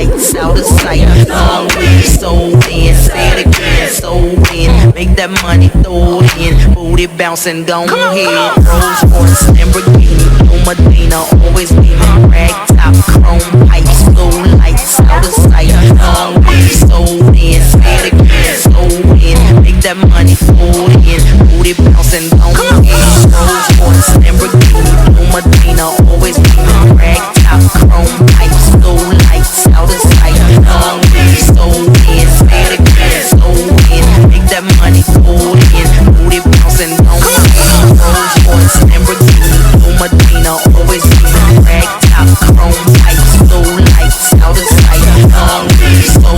lights out of sight. Long way, so in, say it again, so in. Make that money, throw it in. Booty bouncing, go ahead. Rolls Royce, Lamborghini, Blue Medina, always beaming. Rag top, chrome pipes, blue lights out of sight. Long way, so in, say it again, so in. Make that money, throw it in. Booty bouncing, go ahead. Rolls Royce, Lamborghini, Blue Medina, always beaming. Rag top, chrome pipes, blue lights out of sight. Long way, so in, say it again, so in. Make that money, throw it in. Booty bouncing, go ahead. Rolls Royce, Lamborghini, Blue Medina, always beaming. Rag top, chrome pipes, blue lights out of sight. Long way, so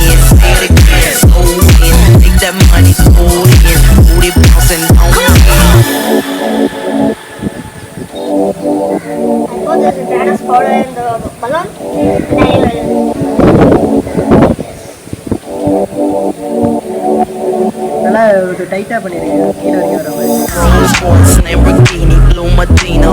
in, say it again, so in. Make that money, throw it in. Booty bouncing, go ahead. There's a Thanos powder in the balloon, and I will. நல்லா ஒரு டைட்டாக பண்ணிடுங்க கீழே வரைக்கும் வர மாதிரி. Rolls Royce, Lamborghini, Blue Medina,